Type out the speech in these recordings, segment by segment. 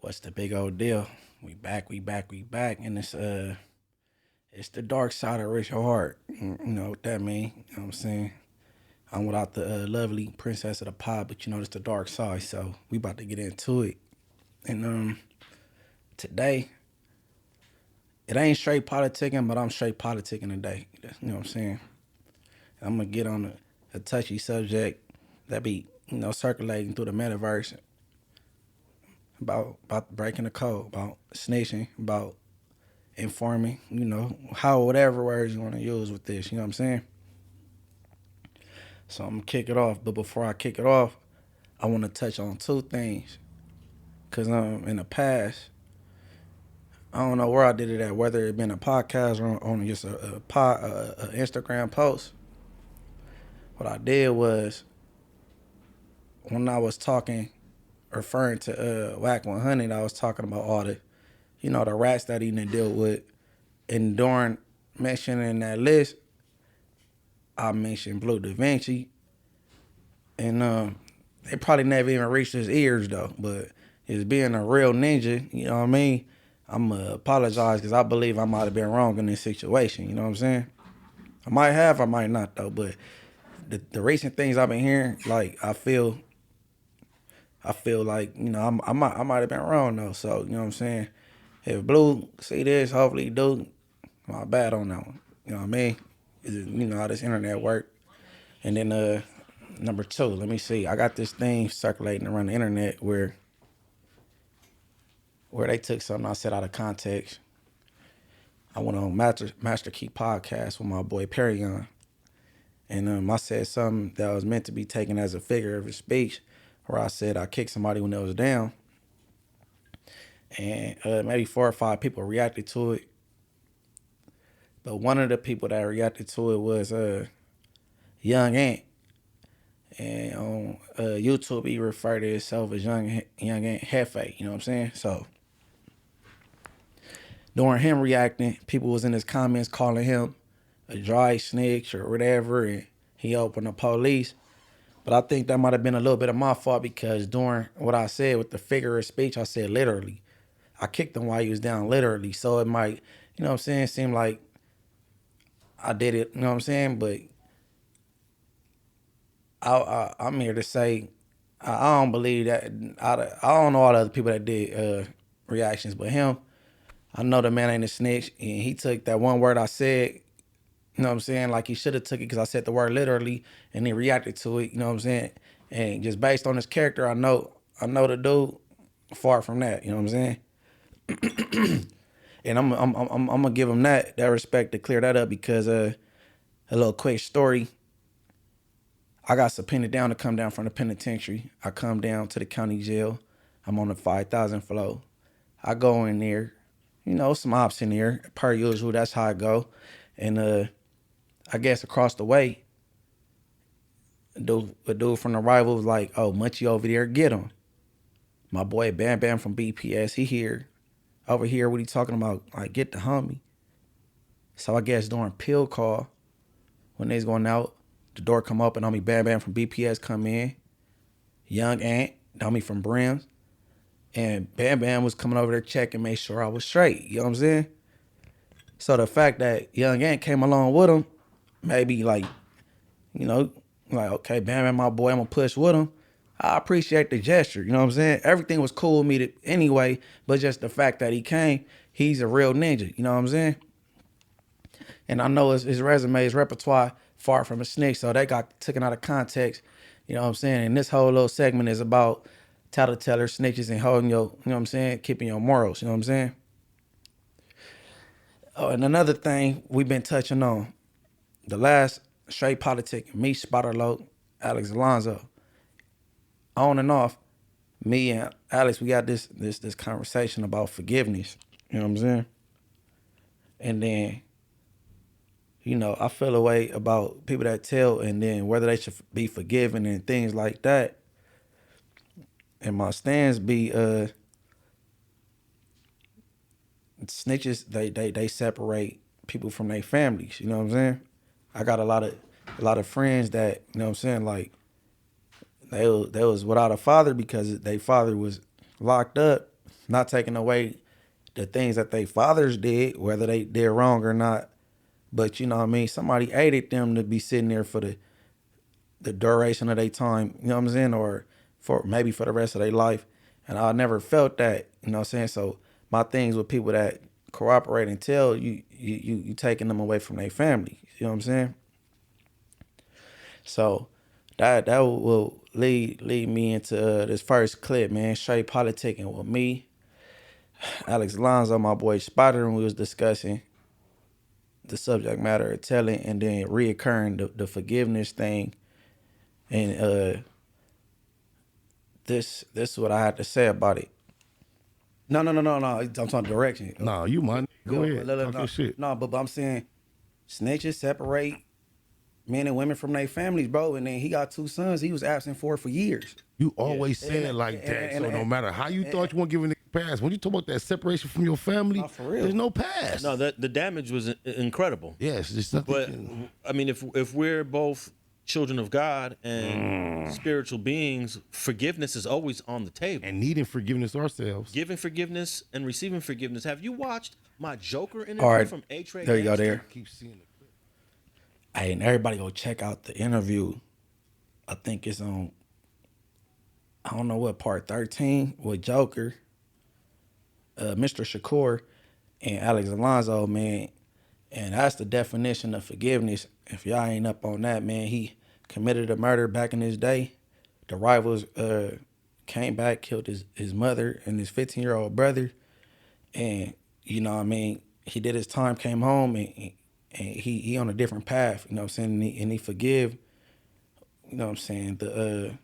What's the big old deal? We back, and it's the dark side of Rich Heart. You know what that mean? You know what I'm saying? I'm without the lovely princess of the pod, but you know it's the dark side, so we about to get into it. And today, it ain't straight politicking, but I'm straight politicking today. You know what I'm saying? I'm gonna get on a touchy subject that be, circulating through the metaverse about breaking the code, about snitching, about informing, how whatever words you want to use with this, you know what I'm saying? So I'm gonna kick it off, but before I kick it off, I want to touch on two things. Cause in the past, I don't know where I did it at, whether it been a podcast or on just a Instagram post. What I did was when I was talking, referring to Whack 100, I was talking about all the rats that he done dealt with, and during mentioning that list, I mentioned Blue Da Vinci, and it probably never even reached his ears though. But as being a real ninja, you know what I mean, I'm gonna apologize because I believe I might have been wrong in this situation. You know what I'm saying? I might have, I might not though. But the recent things I've been hearing, like I feel like I might have been wrong though. So you know what I'm saying? If Blue see this, hopefully he do. My bad on that one. You know what I mean? You know how this internet work. And then number two, let me see. I got this thing circulating around the internet where they took something I said out of context. I went on Master Key podcast with my boy Perry on, and I said something that was meant to be taken as a figure of speech, where I said I kicked somebody when they was down, and maybe 4 or 5 people reacted to it. But one of the people that reacted to it was Young Ant. And on YouTube, he referred to himself as Young Ant Hefe. You know what I'm saying? So during him reacting, people was in his comments calling him a dry snitch or whatever, and he opened the police. But I think that might have been a little bit of my fault because during what I said with the figure of speech, I said literally. I kicked him while he was down literally. So it might, you know what I'm saying, seem like I did it, you know what I'm saying? But I'm here to say I don't believe that. I don't know all the other people that did reactions, but him, I know the man ain't a snitch, and he took that one word I said, you know what I'm saying, like he should have took it because I said the word literally, and he reacted to it, you know what I'm saying? And just based on his character, I know the dude far from that, you know what I'm saying? And I'm gonna give him that respect to clear that up because a little quick story. I got subpoenaed down to come down from the penitentiary. I come down to the county jail. I'm on the 5,000 floor. I go in there, some ops in there. Per usual, that's how I go. And I guess across the way, a dude from the rival was like, "Oh, Munchie over there, get him." My boy Bam Bam from BPS, he here. Over here, what he talking about? Like, get the homie. So I guess during pill call, when they's going out, the door come open, homie Bam Bam from BPS come in. Young Ant, homie from Brims. And Bam Bam was coming over there checking, make sure I was straight. You know what I'm saying? So the fact that Young Ant came along with him, maybe like okay, Bam Bam, my boy, I'm gonna push with him. I appreciate the gesture. You know what I'm saying? Everything was cool with me anyway, but just the fact that he came, he's a real ninja. You know what I'm saying? And I know his resume, his repertoire, far from a snitch, so they got taken out of context. You know what I'm saying? And this whole little segment is about tattletellers, snitches, and holding your, you know what I'm saying, keeping your morals. You know what I'm saying? Oh, and another thing we've been touching on, the last straight politic, me, Spotterload, Alex Alonzo, on and off, me and Alex, we got this conversation about forgiveness. You know what I'm saying? And then, I feel a way about people that tell and then whether they should be forgiven and things like that. And my stance be snitches, they separate people from their families. You know what I'm saying? I got a lot of friends that, you know what I'm saying, like they was without a father because their father was locked up, not taking away the things that they fathers did, whether they did wrong or not. But you know what I mean, somebody aided them to be sitting there for the duration of their time, you know what I'm saying, or for maybe for the rest of their life. And I never felt that, you know what I'm saying. So my things with people that cooperate and tell you taking them away from their family, you know what I'm saying. So that will lead me into this first clip, man. Straight politicking with me, Alex Alonzo, my boy Spider, and we was discussing the subject matter of telling and then reoccurring the forgiveness thing. And this is what I had to say about it. No. I'm talking direction. No, you might go ahead. Talk your shit. No, but I'm saying snitches separate men and women from their families, bro. And then he got 2 sons. He was absent for years. You always say it like that. So no matter how you thought you want to give a nigga pass, when you talk about that separation from your family, for real. There's no pass. No, the damage was incredible. Yes, it's nothing. But I mean, if we're both children of God and spiritual beings, forgiveness is always on the table. And needing forgiveness ourselves. Giving forgiveness and receiving forgiveness. Have you watched my Joker interview from A-Trade? There you go there. Keep seeing it. Hey, and everybody go check out the interview. I think it's on, I don't know what, part 13 with Joker, Mr. Shakur, and Alex Alonzo, man. And that's the definition of forgiveness. If y'all ain't up on that, man, he committed a murder back in his day. The rivals came back, killed his mother and his 15-year-old brother. And, you know what I mean, he did his time, came home, and he on a different path, you know what I'm saying? And he forgive, you know what I'm saying, the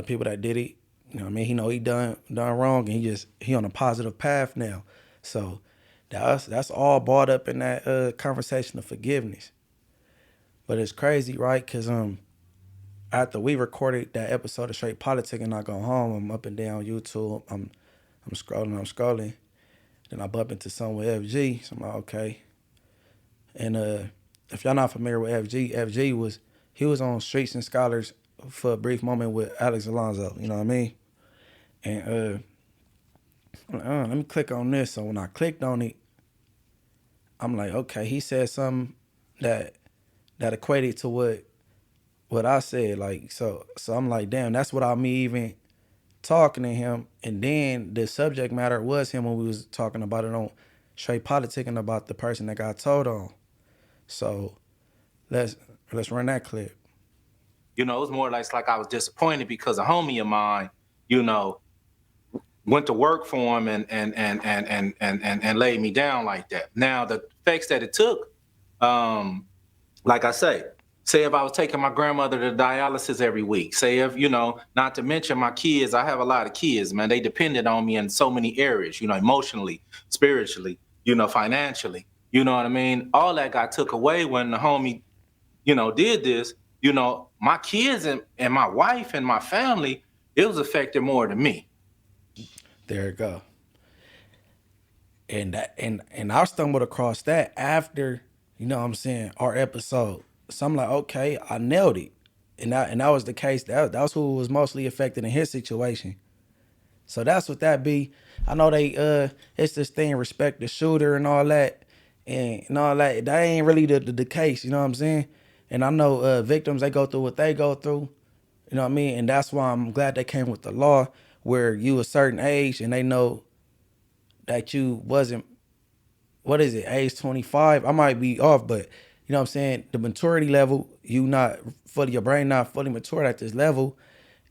people that did it. You know what I mean? He know he done wrong, and he on a positive path now. So that's all brought up in that conversation of forgiveness. But it's crazy, right? Because after we recorded that episode of Straight Politics and I go home, I'm up and down YouTube, I'm scrolling. Then I bump into something with FG, so I'm like, okay. And if y'all not familiar with FG was on Streets and Scholars for a brief moment with Alex Alonzo, you know what I mean? And let me click on this. So when I clicked on it, I'm like, okay, he said something that equated to what I said. Like, so I'm like, damn, that's without me even talking to him. And then the subject matter was him when we was talking about it on Straight Politicking about the person that got told on. So let's run that clip. You know, it was more like I was disappointed because a homie of mine, you know, went to work for him and laid me down like that. Now the effects that it took, like I say if I was taking my grandmother to dialysis every week, say if, you know, not to mention my kids, I have a lot of kids, man. They depended on me in so many areas, you know, emotionally, spiritually, you know, financially, you know what I mean? All that got took away when the homie, you know, did this. You know, my kids and my wife and my family, it was affected more than me. There you go. And I stumbled across that after, you know what I'm saying, our episode. So I'm like, okay, I nailed it. And that was the case. That was who was mostly affected in his situation. So that's what that be. I know they it's this thing, respect the shooter and all that. And all that. That ain't really the case, you know what I'm saying? And I know victims, they go through what they go through. You know what I mean? And that's why I'm glad they came with the law where you a certain age and they know that you wasn't, what is it, age 25? I might be off, but you know what I'm saying? The maturity level, your brain not fully matured at this level.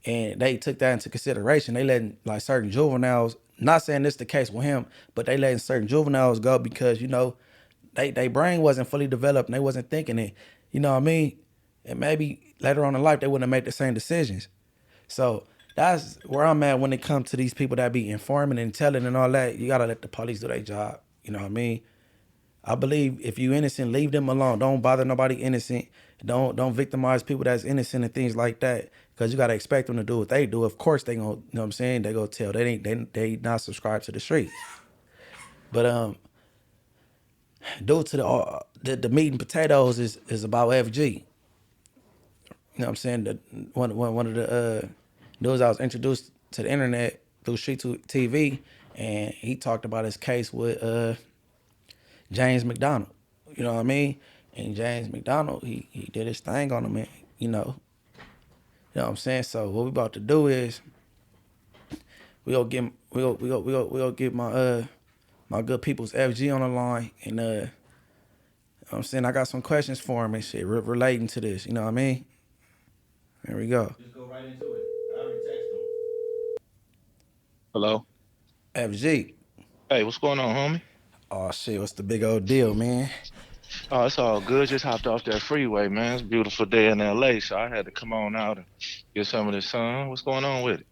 And they took that into consideration. They letting like certain juveniles, not saying this the case with him, but they letting certain juveniles go because, you know, they brain wasn't fully developed and they wasn't thinking it. You know what I mean? And maybe later on in life, they wouldn't have made the same decisions. So that's where I'm at when it comes to these people that be informing and telling and all that. You got to let the police do their job. You know what I mean? I believe if you innocent, leave them alone. Don't bother nobody innocent. Don't victimize people that's innocent and things like that. Because you got to expect them to do what they do. Of course they going to, you know what I'm saying? They going to tell. They not subscribed to the streets. But due to the meat and potatoes is about FG. You know what I'm saying? One of the dudes I was introduced to the internet through Street TV, and he talked about his case with James McDonald. You know what I mean? And James McDonald, he did his thing on him, and you know what I'm saying. So what we about to do is we'll get my good people's FG on the line, and you know what I'm saying, I got some questions for him and shit relating to this. You know what I mean? There we go. Just go right into it. I already texted him. Hello. FG. Hey, what's going on, homie? Oh shit, what's the big old deal, man? Oh, it's all good. Just hopped off that freeway, man. It's a beautiful day in LA, so I had to come on out and get some of the sun. What's going on with it?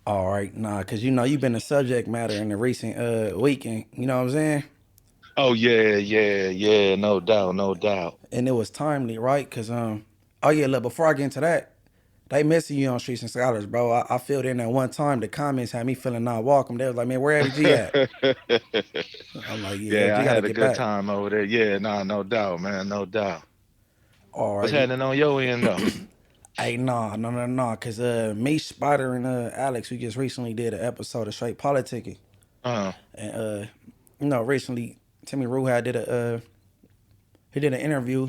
All right, nah, cause you know you've been the subject matter in the recent weekend. You know what I'm saying? Oh yeah, no doubt, no doubt. And it was timely, right? Cause oh yeah, look, before I get into that, they missing you on Streets and Scholars, bro. I filled in that one time. The comments had me feeling not welcome. They was like, man, where FG at? I'm like, yeah, Yeah, FG I gotta had a get good back. time over there. Yeah, nah, no doubt, man, no doubt. All What's right. happening on your end though? Hey, nah. Cause me, Spider, and Alex, we just recently did an episode of Straight Politicking. Uh, And you know, recently Timmy Ru did an interview.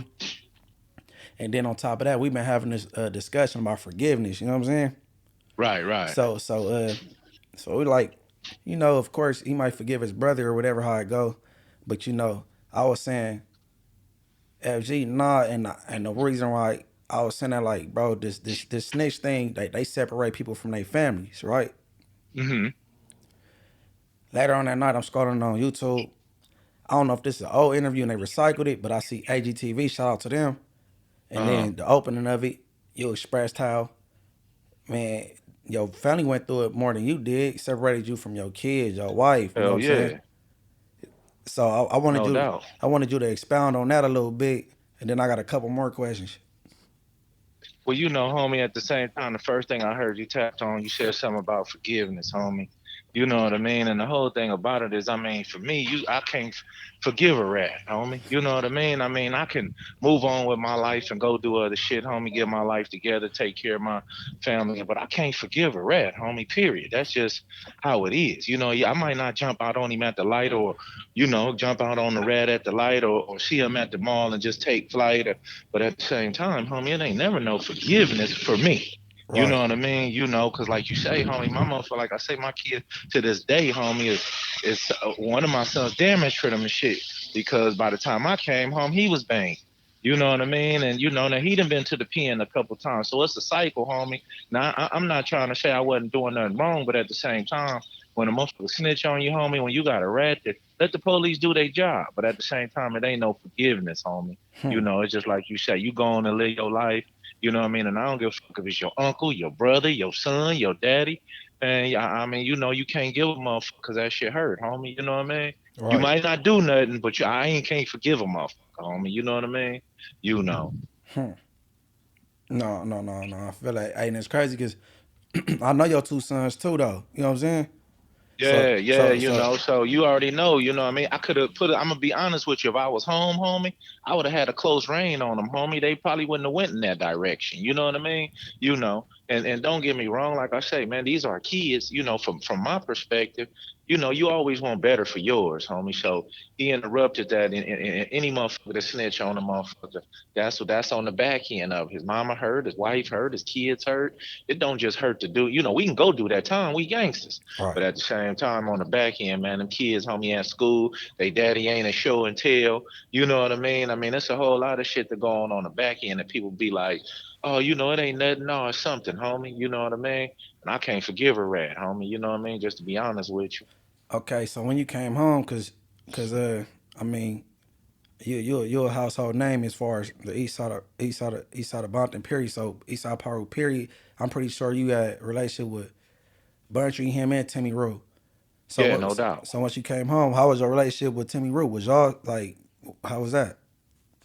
And then on top of that, we've been having this discussion about forgiveness. You know what I'm saying? right. So we like, you know, of course he might forgive his brother or whatever how it go, but you know, I was saying, FG, nah, and the reason why I was saying that, like, bro, this snitch thing, they separate people from their families, right? Mm-hmm. Later on that night, I'm scrolling on YouTube. I don't know if this is an old interview and they recycled it, but I see AGTV, shout out to them. And Uh-huh. then the opening of it, you expressed how, man, your family went through it more than you did, separated you from your kids, your wife, you know what Hell I'm saying? yeah, So I wanted no you doubt. I wanted you to expound on that a little bit, and then I got a couple more questions. Well, you know, homie, at the same time, the first thing I heard you tapped on, you said something about forgiveness, homie. You know what I mean? And the whole thing about it is, I mean, for me, I can't forgive a rat, homie. You know what I mean? I mean, I can move on with my life and go do other shit, homie, get my life together, take care of my family, but I can't forgive a rat, homie, period. That's just how it is. You know, yeah, I might not jump out on him at the light or, you know, jump out on the rat at the light or see him at the mall and just take flight or, but at the same time, homie, it ain't never no forgiveness for me. You know Right. what I mean? You know, cause like you say, homie, my motherfucker, like I say, my kid to this day, homie, is one of my sons damaged for them and shit. Because by the time I came home, he was banged. You know what I mean? And you know, now he done been to the pen a couple times, so it's a cycle, homie. Now I'm not trying to say I wasn't doing nothing wrong, but at the same time, when a motherfucker snitch on you, homie, when you got a rat, let the police do their job. But at the same time, it ain't no forgiveness, homie. You know, it's just like you say, you go on and live your life. You know what I mean? And I don't give a fuck if it's your uncle, your brother, your son, your daddy. And yeah, I mean, you know, you can't give a motherfucker because that shit hurt, homie. You know what I mean? You Right. might not do nothing, but I ain't can't forgive a motherfucker, homie. You know what I mean? You know. No. I feel like, hey, and it's crazy because I know your two sons too, though. You know what I'm saying? So, Yeah, so, you so, know, so you already know, you know what I mean? I could have put it, I'm gonna be honest with you, if I was home, homie, I would have had a close rein on them, homie. They probably wouldn't have went in that direction. You know what I mean? You know, and don't get me wrong, like I say, man, these are kids, you know, from my perspective, you know, you always want better for yours, homie. So he interrupted that and any motherfucker to snitch on a motherfucker. That's on the back end of his mama hurt, his wife hurt, his kids hurt. It don't just hurt to do, you know, we can go do that time, we gangsters. right. But at the same time, on the back end, man, them kids, homie, at school, they daddy ain't a show and tell. You know what I mean? I mean, it's a whole lot of shit that going on the back end that people be like, oh, you know, it ain't nothing. No, it's something, homie. You know what I mean? And I can't forgive a rat, homie. You know what I mean? Just to be honest with you. Okay, so when you came home, I mean, you're a household name as far as the east side of Compton period. So east side Piru period. I'm pretty sure you had a relationship with Munchie, him, and Timmy Ru. So Yeah, what? no doubt. So once you came home, how was your relationship with Timmy Ru? Was y'all like, how was that?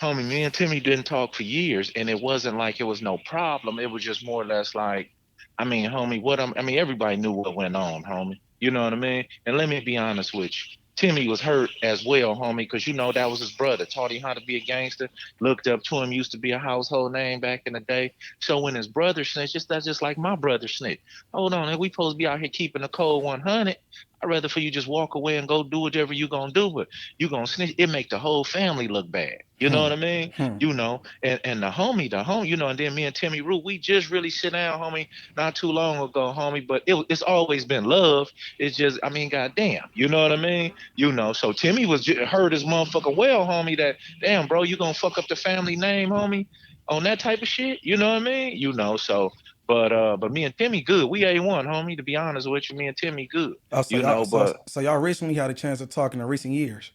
Homie, me and Timmy didn't talk for years, and it wasn't like it was no problem. It was just more or less like, I mean, homie, I mean, everybody knew what went on, homie. You know what I mean? And let me be honest with you. Timmy was hurt as well, homie, because you know that was his brother. Taught him how to be a gangster. Looked up to him. Used to be a household name back in the day. So when his brother snitched, that's just like my brother snitched. Hold on, we supposed to be out here keeping the cold 100. I'd rather for you just walk away and go do whatever you gonna do, but you gonna snitch. It make the whole family look bad. You know what I mean? You know, and the homie, you know, and then me and Timmy Ru, we just really sit down, homie, not too long ago, homie. But it's always been love. It's just, I mean, goddamn, you know what I mean? You know, so Timmy was heard his motherfucker well, homie. That damn, bro, you gonna fuck up the family name, homie, on that type of shit. You know what I mean? You know, so. But me and Timmy good. We A1, homie. To be honest with you, me and Timmy good. Oh, so You y'all, know, but so y'all recently had a chance to talk in the recent years.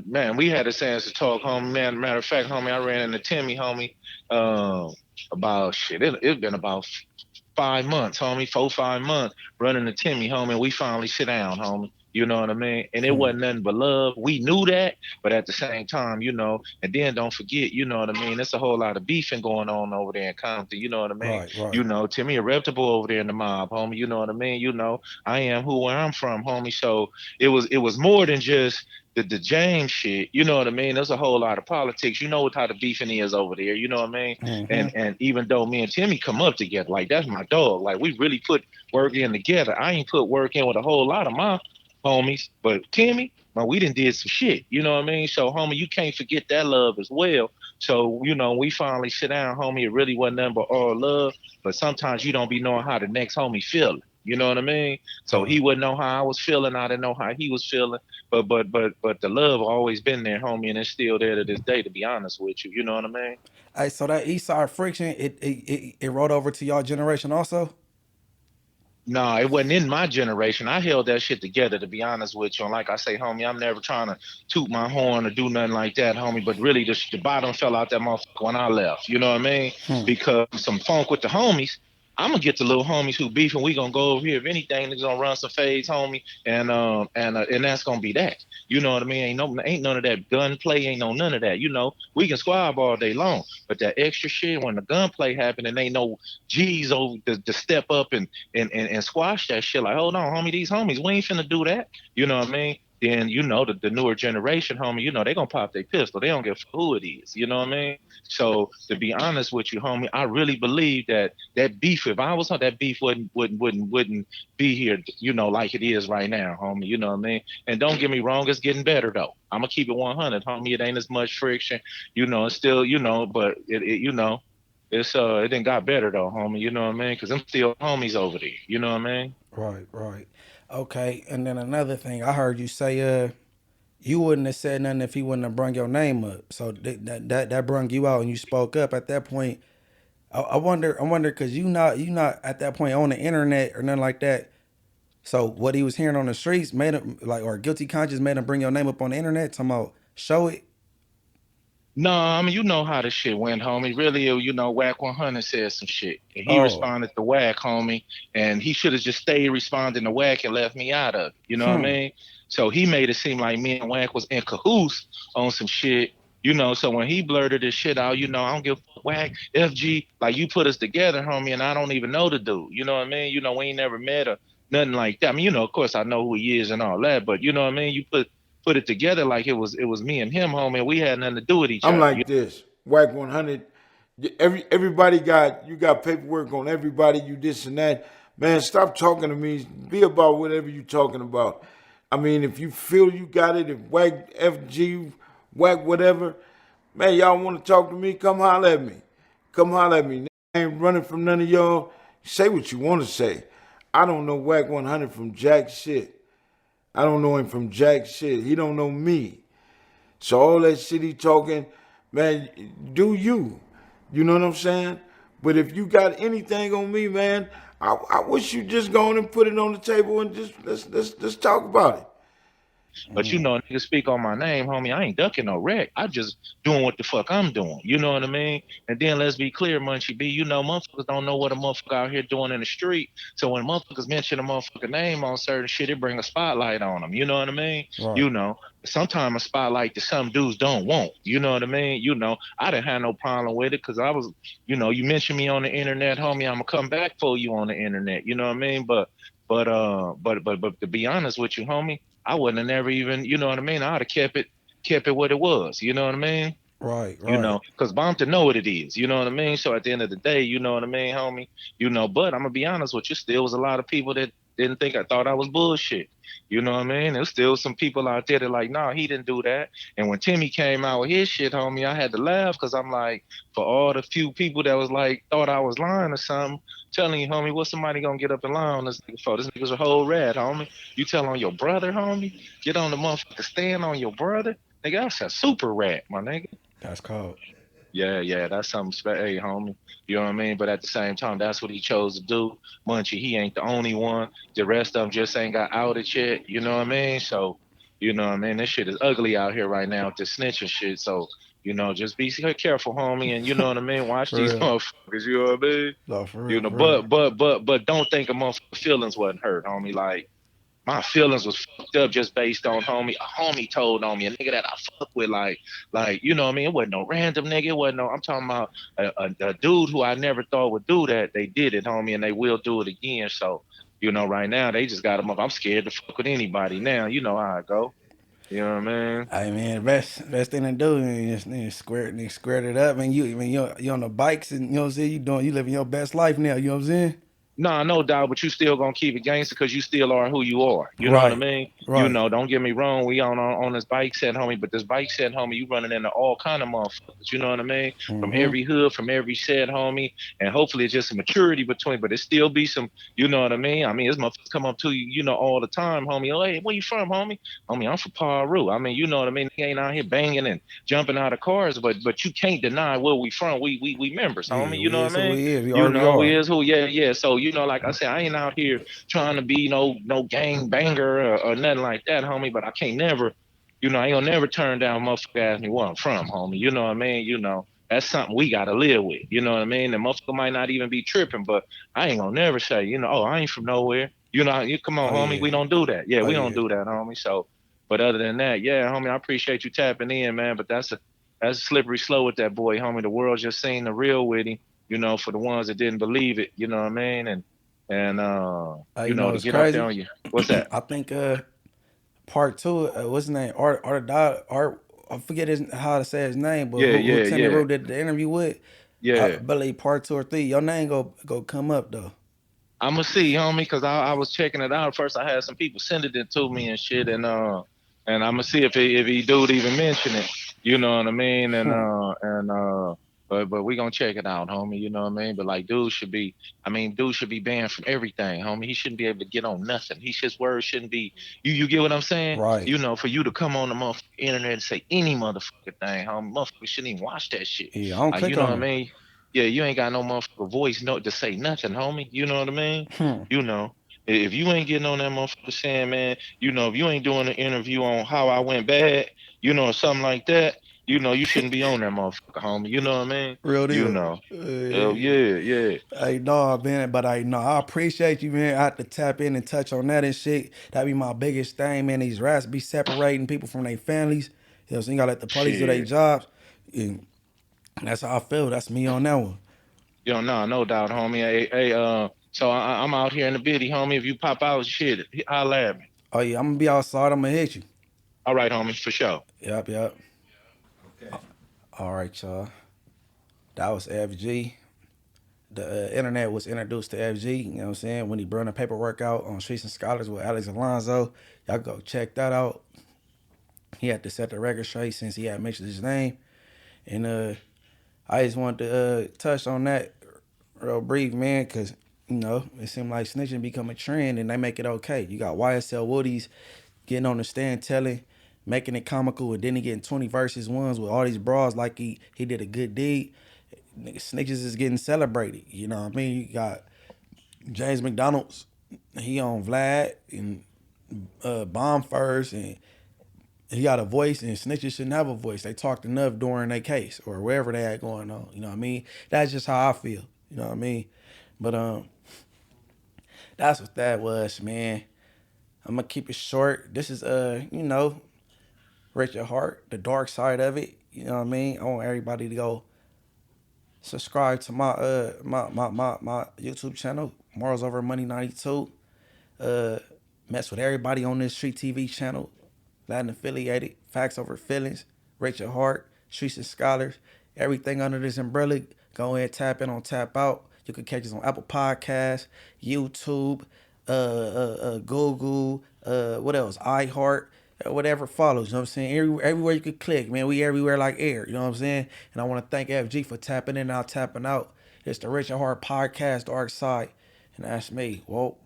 man, we had a chance to talk, homie. Man, matter of fact, homie, I ran into Timmy, homie. About shit. It's been about 5 months, homie. 4, 5 months running to Timmy, homie. And we finally sit down, homie. You know what I mean? And it wasn't nothing but love. We knew that, but at the same time, you know, and then don't forget, you know what I mean? There's a whole lot of beefing going on over there in Compton. You know what I mean? Right. You know, Timmy a reputable over there in the mob, homie. You know what I mean? You know, I am where I'm from, homie. So it was more than just the James shit. You know what I mean? There's a whole lot of politics. You know how the beefing is over there. You know what I mean? And even though me and Timmy come up together, like that's my dog. Like we really put work in together. I ain't put work in with a whole lot of my homies, but Timmy, man, we done did some shit. You know what I mean? So, homie, you can't forget that love as well. So, you know, we finally sit down, homie. It really wasn't nothing but all love. But sometimes you don't be knowing how the next homie feeling. You know what I mean? So he wouldn't know how I was feeling. I didn't know how he was feeling. But the love always been there, homie, and it's still there to this day. To be honest with you, you know what I mean? Hey, so that East Side friction, it rolled over to y'all generation also. No, it wasn't in my generation. I held that shit together, to be honest with you. And like I say, homie, I'm never trying to toot my horn or do nothing like that, homie. But really, the bottom fell out that motherfucker when I left. You know what I mean? Because some funk with the homies. I'm gonna get the little homies who beef, and we gonna go over here. If anything, they're gonna run some fades, homie, and that's gonna be that. You know what I mean? Ain't none of that gunplay. Ain't none of that. You know, we can squab all day long, but that extra shit when the gunplay happen and ain't no G's over to step up and squash that shit. Like, hold on, homie, these homies, we ain't finna do that. You know what I mean? Then you know the newer generation, homie, you know, they gonna pop their pistol. They don't give a who it is. You know what I mean? So to be honest with you, homie, I really believe that beef, if I was that beef wouldn't be here, you know, like it is right now, homie. You know what I mean? And don't get me wrong, it's getting better though. I'm gonna keep it 100, homie. It ain't as much friction, you know. It's still, you know, but it you know, it's it didn't got better though, homie. You know what I mean? Because I'm still homies over there. You know what I mean? Right. Okay, and then another thing, I heard you say, you wouldn't have said nothing if he wouldn't have brung your name up. So that brung you out, and you spoke up at that point. I wonder, because you not at that point on the internet or nothing like that. So what he was hearing on the streets made him or guilty conscience made him bring your name up on the internet. Talking about show it. No, I mean, you know how this shit went, homie. Really, you know, Whack 100 said some shit. And he responded to Whack, homie. And he should have just stayed responding to Whack and left me out of it. You know what I mean? So he made it seem like me and Whack was in cahoots on some shit. You know, so when he blurted this shit out, you know, I don't give a fuck, Whack, FG, like you put us together, homie, and I don't even know the dude. You know what I mean? You know, we ain't never met or nothing like that. I mean, you know, of course I know who he is and all that, but you know what I mean? You put it together like it was me and him, homie, and we had nothing to do with each other. I'm like this, Whack 100. Everybody you got paperwork on everybody. You this and that. Man, stop talking to me. Be about whatever you talking about. I mean, if you feel you got it, if Whack FG, Whack whatever, man, y'all want to talk to me? Come holler at me. Come holler at me. I ain't running from none of y'all. Say what you want to say. I don't know Whack 100 from jack shit. I don't know him from jack shit. He don't know me. So all that shit he talking, man, do you. You know what I'm saying? But if you got anything on me, man, I wish you just go on and put it on the table and just let's talk about it. But you know, niggas speak on my name, homie. I ain't ducking no wreck. I just doing what the fuck I'm doing. You know what I mean? And then let's be clear, Munchie B, you know, motherfuckers don't know what a motherfucker out here doing in the street. So when motherfuckers mention a motherfucker name on certain shit, it bring a spotlight on them. You know what I mean? Right. You know, sometimes a spotlight that some dudes don't want. You know what I mean? You know, I didn't have no problem with it because I was, you know, you mentioned me on the internet, homie. I'm gonna come back for you on the internet. You know what I mean? But to be honest with you, homie, I wouldn't have never even, you know what I mean? I'd have kept it what it was. You know what I mean? Right. You know, because Bompton know what it is. You know what I mean? So at the end of the day, you know what I mean, homie? You know, but I'm going to be honest with you, still was a lot of people that I thought I was bullshit. You know what I mean? There's still some people out there that like, nah, he didn't do that. And when Timmy came out with his shit, homie, I had to laugh because I'm like, for all the few people that was like, thought I was lying or something, telling you, homie, what's somebody gonna get up and lie on this nigga for? This nigga's a whole rat, homie. You tell on your brother, homie? Get on the motherfucker stand on your brother? Nigga, that's a super rat, my nigga. That's cold. Yeah, that's something special, hey, homie. You know what I mean? But at the same time, that's what he chose to do. Munchie, he ain't the only one. The rest of them just ain't got outed yet. You know what I mean? So, you know what I mean? This shit is ugly out here right now with this snitching shit. So, just be careful, homie. And you know what I mean? Watch For these real. motherfuckers. You know what I mean? No, for You real, know, for real. but don't think a motherfucker's feelings wasn't hurt, homie. Like, my feelings was fucked up just based on a homie told on me, a nigga that I fuck with, you know what I mean? It wasn't no random nigga. It wasn't no, I'm talking about a dude who I never thought would do that. They did it, homie, and they will do it again. So, right now they just got him up. I'm scared to fuck with anybody now. You know how I go. You know what I mean? Hey man, best thing to do is just square it up, and you on the bikes, and you know what I'm saying. You living your best life now. You know what I'm saying. Nah, no doubt, but you still gonna keep it gangster because you still are who you are. You know what I Right, mean? right. Don't get me wrong. We on this bike set, homie, but this bike set, homie, you running into all kind of motherfuckers. You know what I mean? From Mm-hmm. every hood, from every set, homie, and hopefully it's just a maturity between. But it still be some. You know what I mean? I mean, this motherfuckers come up to you, all the time, homie. Oh, hey, where you from, homie? Homie, I'm from Piru. I mean, you know what I mean? He ain't out here banging and jumping out of cars, but you can't deny where we from. We members, homie. Yeah, You we know what is I who mean? we is. We You already know, we are. is who, yeah. So, like I said, I ain't out here trying to be no gang banger or nothing like that, homie. But I can't never, I ain't gonna never turn down motherfucker ask me where I'm from, homie. You know what I mean? That's something we gotta live with. You know what I mean? The motherfucker might not even be tripping, but I ain't gonna never say, oh, I ain't from nowhere. You come on, Oh homie. yeah. We don't do that. Yeah, Oh we don't yeah. do that, homie. So, but other than that, yeah, homie, I appreciate you tapping in, man. But that's a slippery slope with that boy, homie. The world just seen the real with him. For the ones that didn't believe it, you know what I mean? And You know to it's get out there crazy. on you. What's that? I think part two. What's his name? Art. I forget how to say his name, but Yeah, who yeah, Timmy yeah, Ru did the interview with? I yeah. believe part 2 or 3. Your name go come up though. I'm gonna see, homie, because I was checking it out. First, I had some people sending it to me and shit, and I'm gonna see if he dude even mention it. You know what I mean? But we gonna check it out, homie. You know what I mean? But like, dude should be banned from everything, homie. He shouldn't be able to get on nothing. His words shouldn't be. You get what I'm saying? Right. For you to come on the motherfucking internet and say any motherfucking thing, homie, motherfuckers shouldn't even watch that shit. Yeah, I don't Like, click you know on what I him. mean? Yeah, you ain't got no motherfucker voice no to say nothing, homie. You know what I mean? Hmm. You know, if you ain't getting on that motherfucker saying, man, if you ain't doing an interview on how I went bad, or something like that, you shouldn't be on that motherfucker, homie. You know what I mean? Real You deal. know. Oh yeah. Hey, no, man, but I appreciate you, man. I have to tap in and touch on that and shit. That be my biggest thing, man. These rats be separating people from their families. You know, so you gotta let the police do their Shit. jobs. And that's how I feel. That's me on that one. No doubt, homie. Hey, so I'm out here in the biddy, homie. If you pop out, shit, holla at me. Oh yeah, I'm gonna be outside. I'm gonna hit you. All right, homie, for sure. Yep. All right, y'all. That was FG. The internet was introduced to FG, you know what I'm saying, when he brought the paperwork out on Streets and Scholars with Alex Alonso. Y'all go check that out. He had to set the record straight since he had mentioned his name. And I just wanted to touch on that real brief, man, because, it seemed like snitching become a trend and they make it okay. You got YSL Woody's getting on the stand telling, making it comical, and then he getting 20 versus ones with all these bras like he did a good deed. Snitches is getting celebrated. You know what I mean? You got James McDonald's, he on Vlad and Bomb first, and he got a voice, and snitches shouldn't have a voice. They talked enough during their case or wherever they had going on. You know what I mean? That's just how I feel. You know what I mean? But that's what that was, man. I'm gonna keep it short. This is Richard Hart, the dark side of it. You know what I mean? I want everybody to go subscribe to my YouTube channel, Morals Over Money 92. Mess with everybody on this Street TV channel, Latin affiliated, Facts Over Feelings, Richard Hart, Streets and Scholars, everything under this umbrella. Go ahead, tap in on Tap Out. You can catch us on Apple Podcasts, YouTube, Google, what else? iHeart, whatever follows. You know what I'm saying? Everywhere you could click, man. We everywhere like air. You know what I'm saying? And I want to thank FG for tapping in and tapping out. It's the Rich and Hard Podcast, Dark Side, and that's me. Whoa.